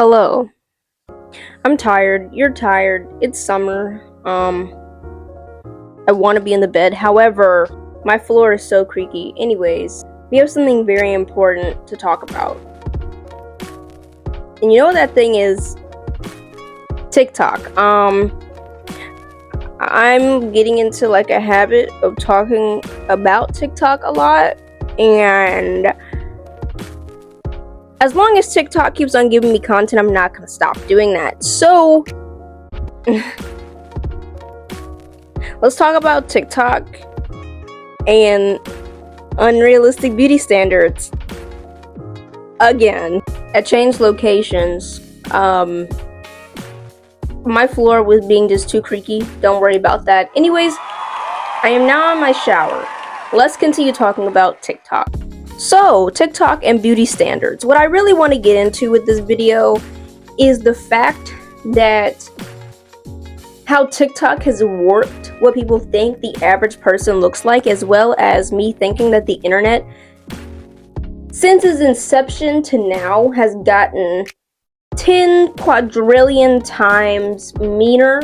Hello. I'm tired. You're tired. It's summer. I want to be in the bed. However, my floor is so creaky. Anyways, we have something very important to talk about. And you know what that thing is? TikTok. I'm getting into like a habit of talking about TikTok a lot, and as long as TikTok keeps on giving me content, I'm not gonna stop doing that. So let's talk about TikTok and unrealistic beauty standards. Again, I changed locations. My floor was being just too creaky. Don't worry about that. Anyways, I am now in my shower. Let's continue talking about TikTok. So, TikTok and beauty standards. What I really want to get into with this video is the fact that how TikTok has warped what people think the average person looks like, as well as me thinking that the internet, since its inception to now, has gotten 10 quadrillion times meaner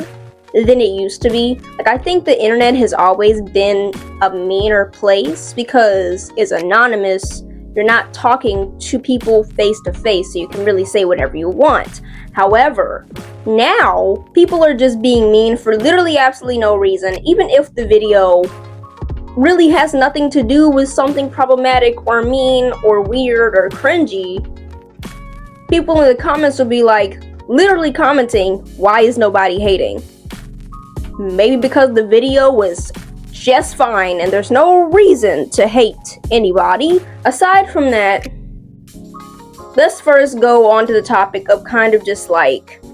than it used to be. Like, I think the internet has always been a meaner place because it's anonymous. You're not talking to people face to face, so you can really say whatever you want. However, now people are just being mean for literally absolutely no reason, even if the video really has nothing to do with something problematic or mean or weird or cringy. People in the comments will be like, literally commenting, why is nobody hating? Maybe because the video was just fine and there's no reason to hate anybody. Aside from that, let's first go on to the topic of kind of just like,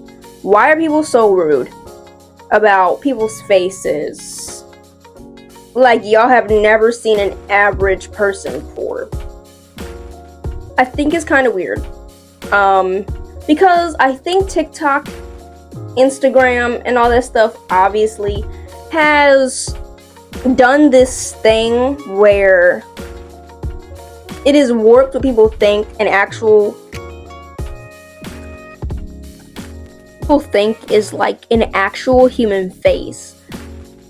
why are people so rude about people's faces? Like, y'all have never seen an average person before. I think it's kind of weird. Because I think TikTok, Instagram, and all that stuff obviously has done this thing where it is warped what people think is like an actual human face.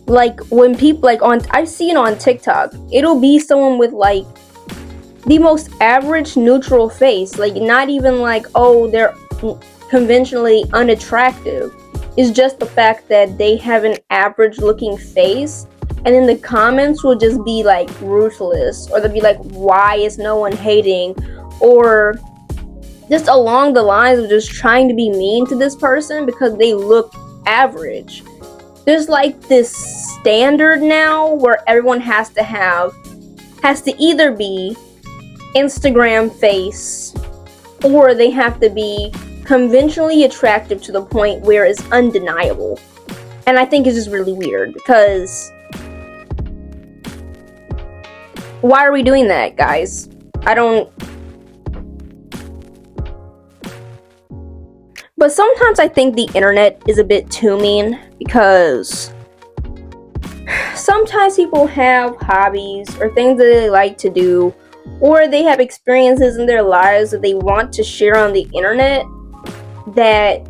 Like, when people I've seen on TikTok, it'll be someone with like the most average neutral face, like not even like, oh, they're conventionally unattractive. It's just the fact that they have an average looking face, and then the comments will just be like ruthless, or they'll be like, why is no one hating, or just along the lines of just trying to be mean to this person because they look average. There's like this standard now where everyone has to either be Instagram face, or they have to be conventionally attractive to the point where it's undeniable. And I think it's just really weird, because why are we doing that, guys? But sometimes I think the internet is a bit too mean, because sometimes people have hobbies or things that they like to do, or they have experiences in their lives that they want to share on the internet that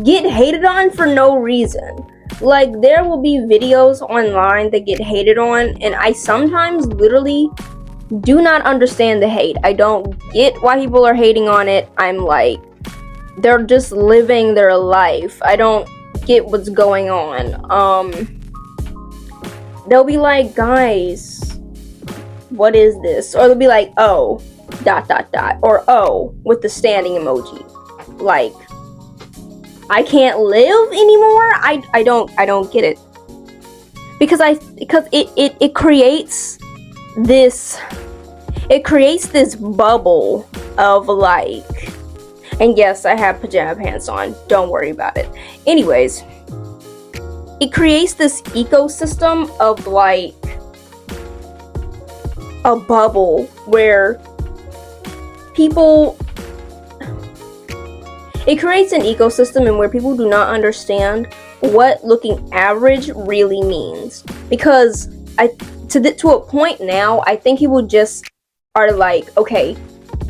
get hated on for no reason. Like, there will be videos online that get hated on, and I sometimes literally do not understand the hate. I don't get why people are hating on it. I'm like, they're just living their life. I don't get what's going on. They'll be like, guys, what is this? Or they'll be like, oh, ... or oh, with the standing emoji. Like, I can't live anymore? I don't get it. Because it creates this bubble of like, and yes, I have pajama pants on, don't worry about it. Anyways, it creates this ecosystem of like a bubble where it creates an ecosystem in where people do not understand what looking average really means. Because to a point now, I think people just are like, okay,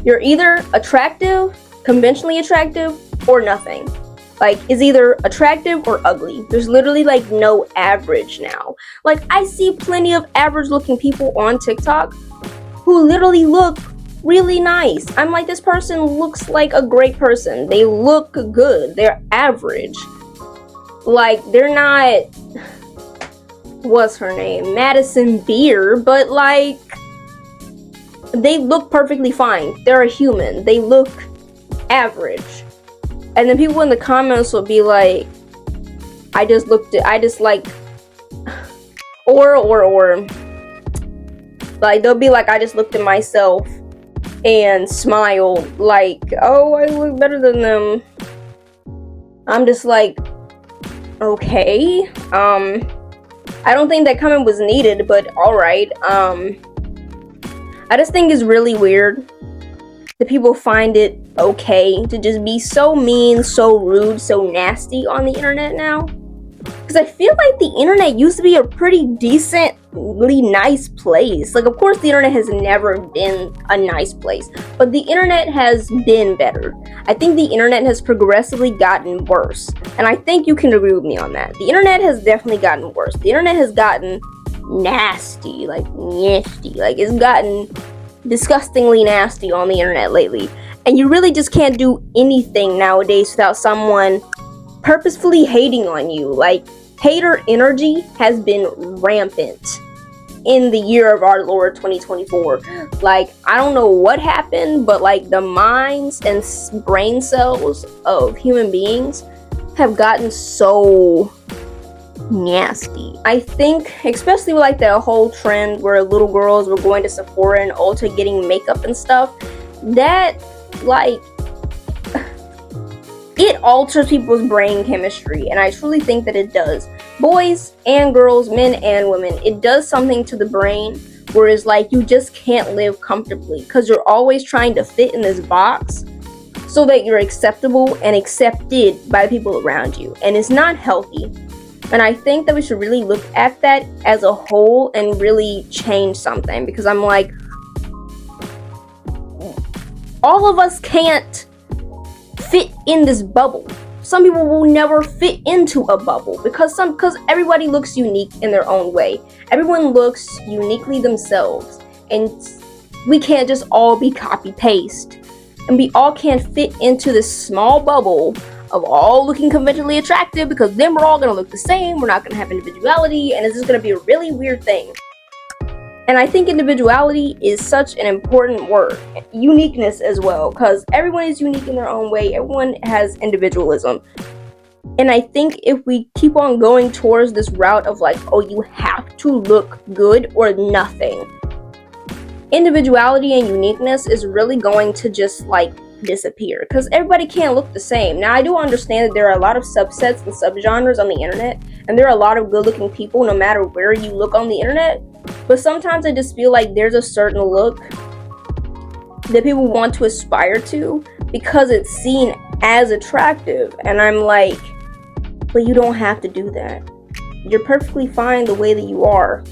you're either attractive, conventionally attractive, or nothing. Like, is either attractive or ugly. There's literally like no average now. Like, I see plenty of average looking people on TikTok who literally look really nice. I'm like, this person looks like a great person. They look good. They're average. Like, they're not, what's her name? Madison Beer, but like, they look perfectly fine. They're a human. They look average. And then people in the comments will be like, or like, they'll be like, I just looked at myself and smiled, like, oh, I look better than them. I'm just like, okay. I don't think that comment was needed, but alright. I just think it's really weird that people find it okay to just be so mean, so rude, so nasty on the internet now. Because I feel like the internet used to be a pretty decently nice place. Like, of course, the internet has never been a nice place, but the internet has been better. I think the internet has progressively gotten worse, and I think you can agree with me on that. The internet has definitely gotten worse. The internet has gotten nasty, like nasty. Like, it's gotten disgustingly nasty on the internet lately, and you really just can't do anything nowadays without someone purposefully hating on you. Like, hater energy has been rampant in the year of our Lord 2024. Like, I don't know what happened, but like, the minds and brain cells of human beings have gotten so nasty. I think, especially with like the whole trend where little girls were going to Sephora and Ulta getting makeup and stuff, that like, it alters people's brain chemistry, and I truly think that it does. Boys and girls, men and women, it does something to the brain where it's like you just can't live comfortably because you're always trying to fit in this box so that you're acceptable and accepted by the people around you, and it's not healthy. And I think that we should really look at that as a whole and really change something, because I'm like, all of us can't fit in this bubble. Some people will never fit into a bubble because everybody looks unique in their own way. Everyone looks uniquely themselves, and we can't just all be copy paste, and we all can't fit into this small bubble of all looking conventionally attractive, because then we're all gonna look the same. We're not gonna have individuality, and it's just gonna be a really weird thing. And I think individuality is such an important word. Uniqueness as well, because everyone is unique in their own way. Everyone has individualism. And I think if we keep on going towards this route of like, oh, you have to look good or nothing, individuality and uniqueness is really going to just like disappear, because everybody can't look the same. Now, I do understand that there are a lot of subsets and subgenres on the internet, and there are a lot of good looking people no matter where you look on the internet. But sometimes I just feel like there's a certain look that people want to aspire to because it's seen as attractive. And I'm like, but you don't have to do that. You're perfectly fine the way that you are.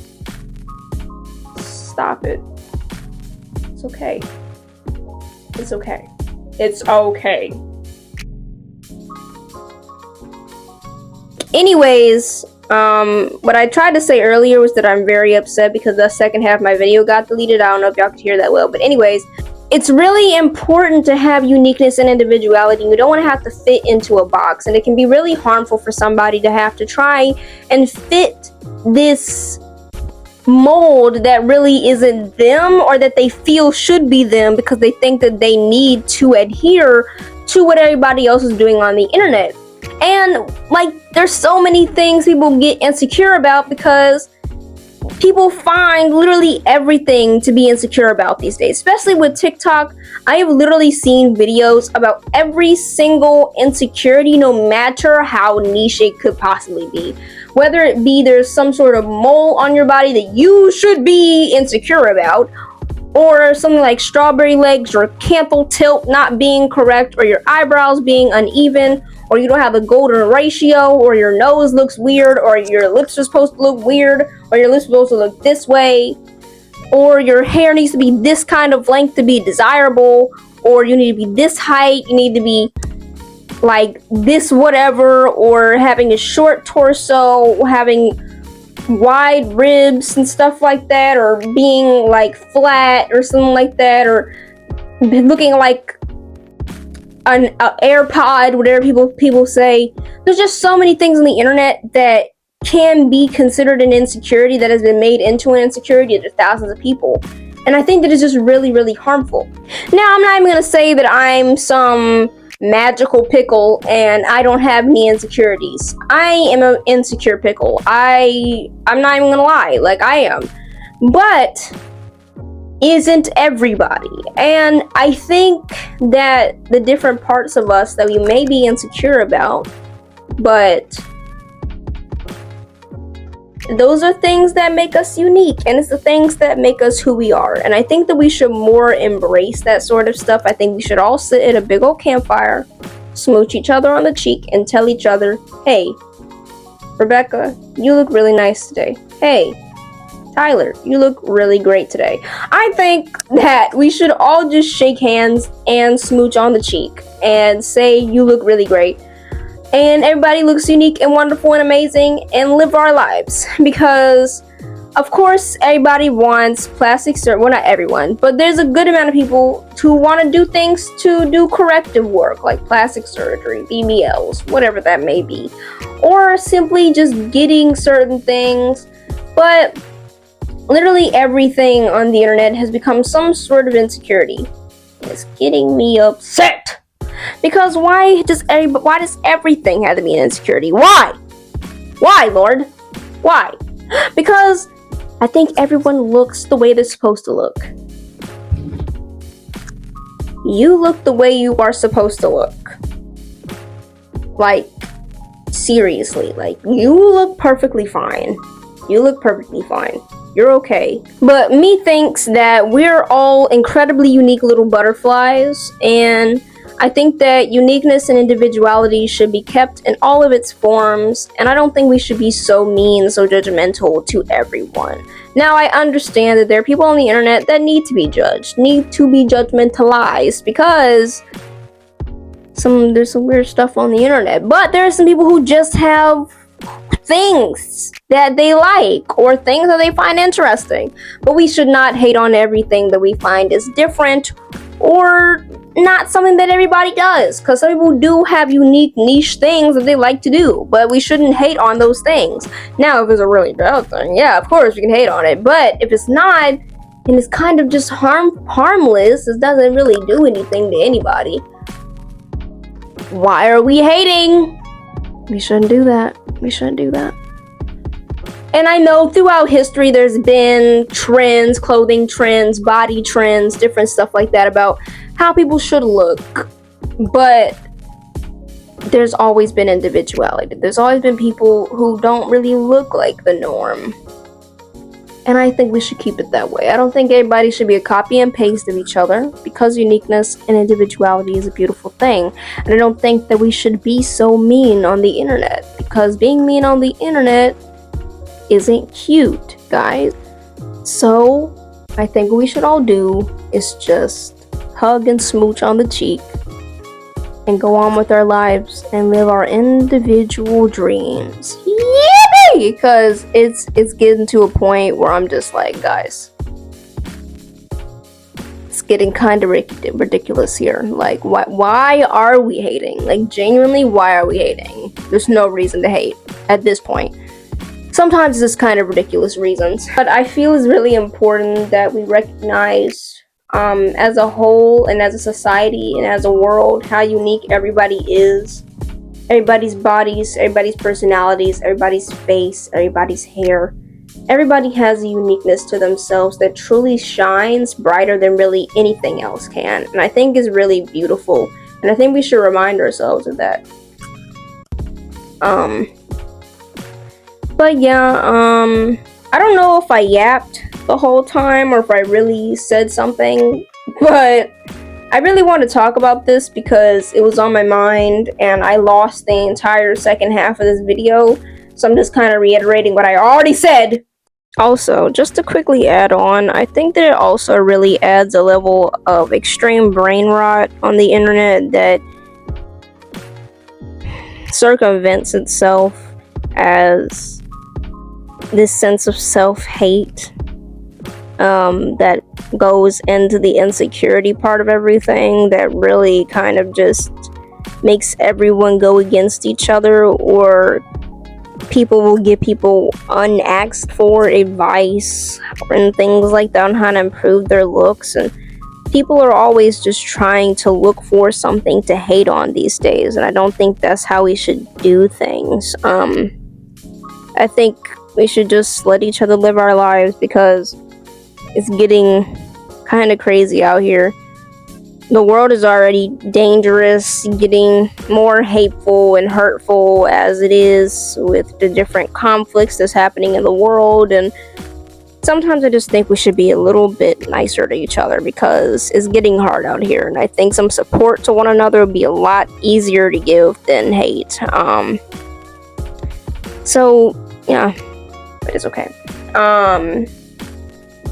Stop it. It's okay. It's okay. It's okay. Anyways, what I tried to say earlier was that I'm very upset because the second half of my video got deleted. I don't know if y'all could hear that well, but anyways, it's really important to have uniqueness and individuality. You don't want to have to fit into a box, and it can be really harmful for somebody to have to try and fit this mold that really isn't them, or that they feel should be them, because they think that they need to adhere to what everybody else is doing on the internet. And like, there's so many things people get insecure about because people find literally everything to be insecure about these days. Especially with TikTok, I have literally seen videos about every single insecurity, no matter how niche it could possibly be. Whether it be there's some sort of mole on your body that you should be insecure about, or something like strawberry legs, or canthal tilt not being correct, or your eyebrows being uneven, or you don't have a golden ratio, or your nose looks weird, or your lips are supposed to look weird, or your lips are supposed to look this way, or your hair needs to be this kind of length to be desirable, or you need to be this height, you need to be like this whatever, or having a short torso, having wide ribs and stuff like that, or being like flat or something like that, or looking like an AirPod, whatever people say. There's just so many things on the internet that can be considered an insecurity that has been made into an insecurity to thousands of people. And I think that it's just really, really harmful. Now, I'm not even gonna say that I'm some magical pickle and I don't have any insecurities. I am an insecure pickle. I'm not even gonna lie, like I am. But isn't everybody. And I think that the different parts of us that we may be insecure about, but those are things that make us unique, and it's the things that make us who we are. And I think that we should more embrace that sort of stuff. I think we should all sit at a big old campfire, smooch each other on the cheek, and tell each other, hey, Rebecca, you look really nice today. Hey, Tyler, you look really great today. I think that we should all just shake hands and smooch on the cheek and say you look really great. And everybody looks unique and wonderful and amazing, and live our lives. Because, of course, everybody wants plastic surgery. Well, not everyone, but there's a good amount of people who want to do things to do corrective work, like plastic surgery, BBLs, whatever that may be. Or simply just getting certain things. But literally everything on the internet has become some sort of insecurity. It's getting me upset. Because why does everything have to be an insecurity? Why? Why, Lord? Why? Because I think everyone looks the way they're supposed to look. You look the way you are supposed to look. Like, seriously, like, you look perfectly fine. You look perfectly fine. You're okay. But me thinks that we're all incredibly unique little butterflies, and I think that uniqueness and individuality should be kept in all of its forms, and I don't think we should be so mean, so judgmental to everyone. Now, I understand that there are people on the internet that need to be judged, need to be judgmentalized, because there's some weird stuff on the internet. But there are some people who just have things that they like, or things that they find interesting. But we should not hate on everything that we find is different, or not something that everybody does, because some people do have unique niche things that they like to do, but we shouldn't hate on those things. Now, if it's a really bad thing, yeah, of course we can hate on it, but if it's not, and it's kind of just harmless, it doesn't really do anything to anybody, why are we hating? We shouldn't do that. We shouldn't do that. And I know throughout history there's been trends, clothing trends, body trends, different stuff like that about how people should look. But there's always been individuality. There's always been people who don't really look like the norm. And I think we should keep it that way. I don't think everybody should be a copy and paste of each other, because uniqueness and individuality is a beautiful thing. And I don't think that we should be so mean on the internet, because being mean on the internet isn't cute, guys. So I think what we should all do is just hug and smooch on the cheek and go on with our lives and live our individual dreams. Yippee! Because it's getting to a point where I'm just like, guys, it's getting kind of ridiculous here. Like, why are we hating? Like, genuinely, why are we hating? There's no reason to hate at this point. Sometimes it's kind of ridiculous reasons. But I feel it's really important that we recognize as a whole and as a society and as a world how unique everybody is. Everybody's bodies, everybody's personalities, everybody's face, everybody's hair. Everybody has a uniqueness to themselves that truly shines brighter than really anything else can. And I think is really beautiful. And I think we should remind ourselves of that. But yeah, I don't know if I yapped the whole time or if I really said something, but I really want to talk about this because it was on my mind and I lost the entire second half of this video, so I'm just kind of reiterating what I already said. Also, just to quickly add on, I think that it also really adds a level of extreme brain rot on the internet that circumvents itself as this sense of self-hate that goes into the insecurity part of everything, that really kind of just makes everyone go against each other, or people will give people unasked for advice and things like that on how to improve their looks, and people are always just trying to look for something to hate on these days, and I don't think that's how we should do things. I think we should just let each other live our lives, because it's getting kind of crazy out here. The world is already dangerous, getting more hateful and hurtful as it is with the different conflicts that's happening in the world, and sometimes I just think we should be a little bit nicer to each other, because it's getting hard out here, and I think some support to one another would be a lot easier to give than hate. So yeah, it's okay.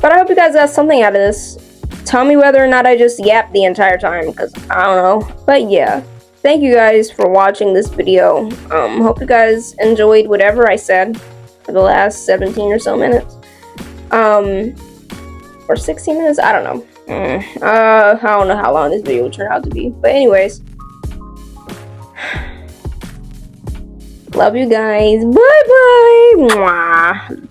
But I hope you guys got something out of this. Tell me whether or not I just yapped the entire time, because I don't know. But yeah, thank you guys for watching this video. Hope you guys enjoyed whatever I said for the last 17 or so minutes. Or 16 minutes? I don't know. I don't know how long this video will turn out to be. But anyways, love you guys. Bye bye. Mwah.